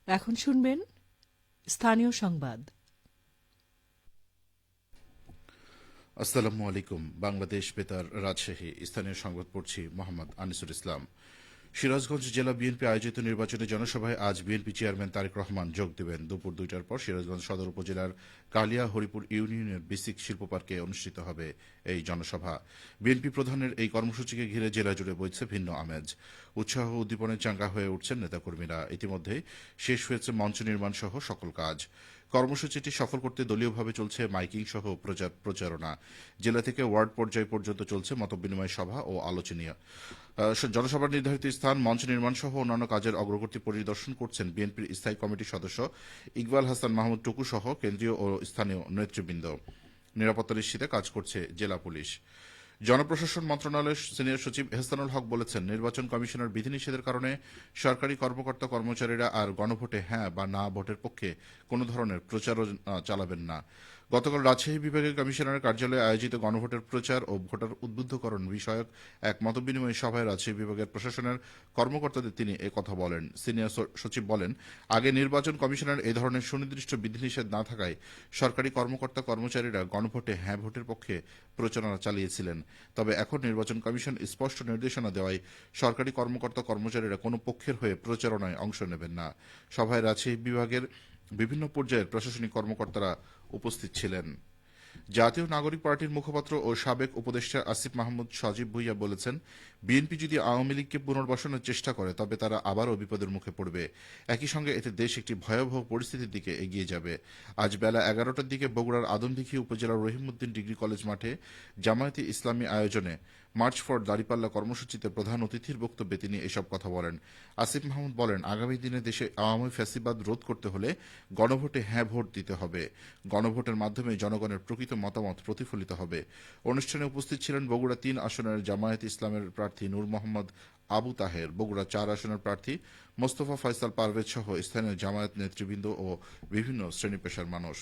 এখন শুনবেন স্থানীয় সংবাদ। আসসালামু আলাইকুম। বাংলাদেশ বেতার, রাজশাহী। স্থানীয় সংবাদ পড়ছি মোহাম্মদ আনিসুল ইসলাম। সিরাজগঞ্জ জেলা বিএনপি আয়োজিত নির্বাচনী জনসভায় আজ বিএনপি চেয়ারম্যান তারেক রহমান যোগ দেবেন। দুপুর 2টার পর সিরাজগঞ্জ সদর উপজেলার কালিয়া হরিপুর ইউনিয়নের বেসিক শিল্প পার্কে অনুষ্ঠিত হবে এই জনসভা। বিএনপি প্রধানের এই কর্মসূচিকে ঘিরে জেলা জুড়ে বইছে ভিন্ন আমেজ। উৎসাহ উদ্দীপনে চাঙ্গা হয়ে উঠছেন নেতাকর্মীরা। ইতিমধ্যে শেষ হয়েছে মঞ্চ নির্মাণ সহ সকল কাজ। কর্মসূচিটি সফল করতে দলীয়ভাবে চলছে মাইকিং সহ প্রচারণা। জেলা থেকে ওয়ার্ড পর্যায় পর্যন্ত চলছে মতবিনিময় সভা ও আলোচনীয়। জনসভার নির্ধারিত স্থান, মঞ্চ নির্মাণ সহ অন্যান্য কাজের অগ্রগতি পরিদর্শন করছেন বিএনপির স্থায়ী কমিটির সদস্য ইকবাল হাসান মাহমুদ টুকু সহ কেন্দ্রীয় ও স্থানীয় নেতৃবৃন্দ। নিরাপত্তা নিশ্চিতে কাজ করছে জেলা পুলিশ। জনপ্রশাসন মন্ত্রণালয়ের সিনিয়র সচিব এহসানুল হক বলেছেন, নির্বাচন কমিশনের বিধিনিষেধের কারণে সরকারি কর্মকর্তা কর্মচারীরা আর গণভোটে হ্যাঁ বা না ভোটের পক্ষে কোনো ধরনের প্রচারণা চালাবেন না। গতকাল রাজশাহী বিভাগীয় কমিশনারের কার্যালয়ে আয়োজিত গণভোটের প্রচার ও ভোটার উদ্বুদ্ধকরণ বিষয়ক এক মতবিনিময় সভায় রাজশাহী বিভাগের প্রশাসনের কর্মকর্তাদের তিনি একথা বলেন। সিনিয়র সচিব বলেন, আগে নির্বাচন কমিশনের এই ধরনের সুনির্দিষ্ট বিধিনিষেধ না থাকায় সরকারি কর্মকর্তা কর্মচারীরা গণভোটে হ্যাঁ ভোটের পক্ষে প্রচারণা চালিয়েছিলেন। তবে এখন নির্বাচন কমিশন স্পষ্ট নির্দেশনা দেওয়ায় সরকারি কর্মকর্তা কর্মচারীরা কোনো পক্ষের হয়ে প্রচারণায় অংশ নেবেন না। সভায় রাজশাহী বিভাগের বিভিন্ন পর্যায়ের প্রশাসনিক কর্মকর্তারা উপস্থিত ছিলেন। জাতীয় নাগরিক পার্টির মুখপাত্র ও সাবেক উপদেষ্টা আসিফ মাহমুদ সজীব ভুইয়া বলেছেন, বিএনপি যদি আওয়ামী লীগকে পুনর্বাসনের চেষ্টা করে তবে তারা আবারও বিপদের মুখে পড়বে। একই সঙ্গে এতে দেশ একটি ভয়াবহ পরিস্থিতির দিকে এগিয়ে যাবে। আজ বেলা 11টার দিকে বগুড়ার আদমদীঘি উপজেলার রহিমউদ্দিন ডিগ্রি কলেজ মাঠে জামায়াতে ইসলামী আয়োজনে মার্চ ফর দাঁড়িপাল্লা কর্মসূচিতে প্রধান অতিথির বক্তব্যে তিনি এসব কথা বলেন। আসিফ মাহমুদ বলেন, আগামী দিনে দেশে আওয়ামী ফ্যাসিবাদ রোধ করতে হলে গণভোটে হ্যাঁ ভোট দিতে হবে। গণভোটের মাধ্যমে জনগণের প্রকৃত মতামত প্রতিফলিত হবে। অনুষ্ঠানে উপস্থিত ছিলেন বগুড়া 3 আসনের জামায়াত ইসলামের প্রার্থী নূর মোহাম্মদ আবু তাহের, বগুড়া 4 আসনের প্রার্থী মোস্তফা ফয়সাল পারভেজ সহ স্থানীয় জামায়াত নেতৃবৃন্দ ও বিভিন্ন শ্রেণী পেশার মানুষ।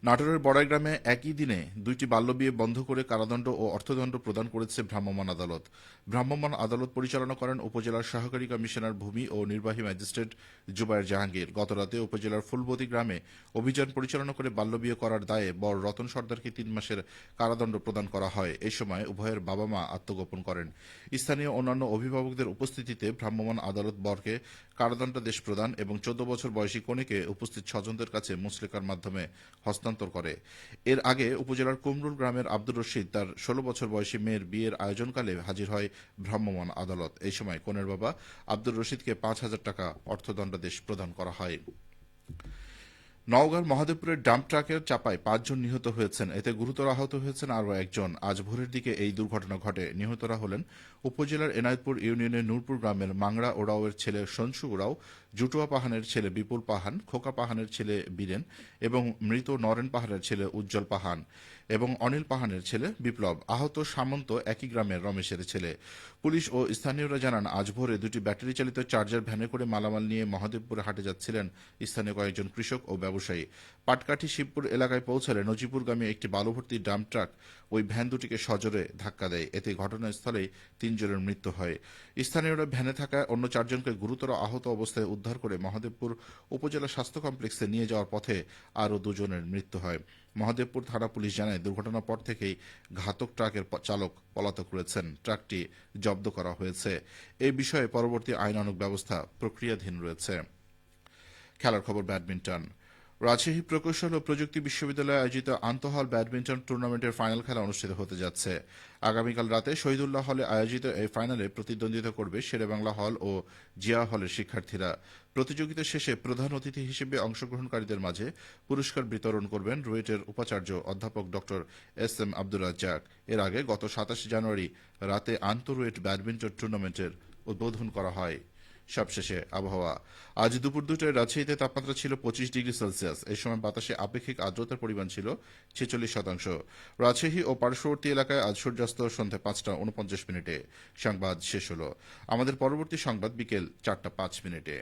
নাটোরের বড়াইগ্রামে একই দিনে 2টি বাল্যবিয়ে বন্ধ করে কারাদণ্ড ও অর্থদণ্ড প্রদান করেছে ভ্রাম্যমাণ আদালত। ভ্রাম্যমাণ আদালত পরিচালনা করেন উপজেলার সহকারী কমিশনার ভূমি ও নির্বাহী ম্যাজিস্ট্রেট জুবায়ের জাহাঙ্গীর। গতরাতে উপজেলার ফুলবতী গ্রামে অভিযান পরিচালনা করে বাল্যবিয়ে করার দায়ে বর রতন সর্দারকে 3 মাসের কারাদণ্ড প্রদান করা হয়। এই সময় উভয়ের বাবা মা আত্মগোপন করেন। স্থানীয় অন্যান্য অভিভাবকদের উপস্থিতিতে ভ্রাম্যমাণ আদালত বরকে কারাদণ্ডাদেশ প্রদান এবং 14 বছর বয়সী কনেকে উপস্থিত স্বজনদের কাছে মুচলেকার মাধ্যমে হস্তান্তর করে। এর আগে উপজেলার কুমরুল গ্রামের আব্দুর রশিদ তার 16 বছর বয়সী মেয়ের বিয়ের আয়োজনকালে হাজির হয় ভ্রাম্যমাণ আদালত। এই সময় কনের বাবা আব্দুর রশিদকে 5,000 টাকা অর্থদণ্ডাদেশ প্রদান করা হয়। নওগাঁর মহাদেবপুরের ডাম্প ট্রাকের চাপায় 5 জন নিহত হয়েছেন। এতে গুরুতর আহত হয়েছেন আরও একজন। আজ ভোরের দিকে এই দুর্ঘটনা ঘটে। নিহতরা হলেন উপজেলার এনায়েতপুর ইউনিয়নের নূরপুর গ্রামের মাংরা ওরাওয়ের ছেলে সনসু ওরাও, জুটুয়া পাহানের ছেলে বিপুল পাহান, খোকা পাহানের ছেলে বীরেন এবং মৃত নরেন পাহাড়ের ছেলে উজ্জ্বল পাহান এবং অনিল পাহানের ছেলে বিপ্লব। আহত সামন্ত একই গ্রামের রমেশের ছেলে। পুলিশ ও স্থানীয়রা জানান, আজ ভোরে 2টি ব্যাটারি চালিত চার্জার ভ্যানে করে মালামাল নিয়ে মহাদেবপুরে হাটে যাচ্ছিলেন স্থানীয় কয়েকজন কৃষক ও ব্যবসায়ী। পাটকাঠি শিবপুর এলাকায় পৌঁছালে নজিপুরগামী একটি বালুভর্তি ডাম্প ট্রাক ওই ভ্যান দুটিকে সজোরে ধাক্কা দেয়। এতে ঘটনাস্থলেই 3 জনের মৃত্যু হয়। স্থানীয়রা ভ্যানে থাকা অন্য 4 জনকে গুরুতর আহত অবস্থায় উদ্ধার করে মহাদেবপুর উপজেলা স্বাস্থ্য কমপ্লেক্সে নিয়ে যাওয়ার পথে আরও 2 জনের মৃত্যু হয়। মহাদেবপুর থানা পুলিশ জানায়, দুর্ঘটনার পর থেকেই ঘাতক ট্রাকের চালক পলাতক রয়েছেন। ট্রাকটি জব্দ করা হয়েছে। এই বিষয়ে পরবর্তী আইনানুগ ব্যবস্থা প্রক্রিয়াধীন রয়েছে। খেলার খবর, ব্যাডমিন্টন। রাজশাহী প্রকৌশল ও প্রযুক্তি বিশ্ববিদ্যালয়ে আয়োজিত আন্তঃহল ব্যাডমিন্টন টুর্নামেন্টের ফাইনাল খেলা অনুষ্ঠিত হতে যাচ্ছে। আগামীকাল রাতে শহীদুল্লাহ হলে আয়োজিত এই ফাইনালে প্রতিদ্বন্দ্বিতা করবে শেরেবাংলা হল ও জিয়া হলের শিক্ষার্থীরা। প্রতিযোগিতা শেষে প্রধান অতিথি হিসেবে অংশগ্রহণকারীদের মাঝে পুরস্কার বিতরণ করবেন রুয়েটের উপাচার্য অধ্যাপক ড এস এম আব্দুর রাজ্জাক। এর আগে গত 27 জানুয়ারি রাতে আন্তঃরুয়েট ব্যাডমিন্টন টুর্নামেন্টের উদ্বোধন করা হয়। সবশেষে আবহাওয়া। আজ দুপুর 2টায় রাজশাহীতে তাপমাত্রা ছিল 25 ডিগ্রি সেলসিয়াস। এই সময় বাতাসে আপেক্ষিক আর্দ্রতার পরিমাণ ছিল 46%। রাজশাহী ও পার্শ্ববর্তী এলাকায় আজ সূর্যাস্ত সন্ধ্যা 5টা 49 মিনিটে। সংবাদ শেষ হল। আমাদের পরবর্তী সংবাদ বিকেল 4টা 5 মিনিটে।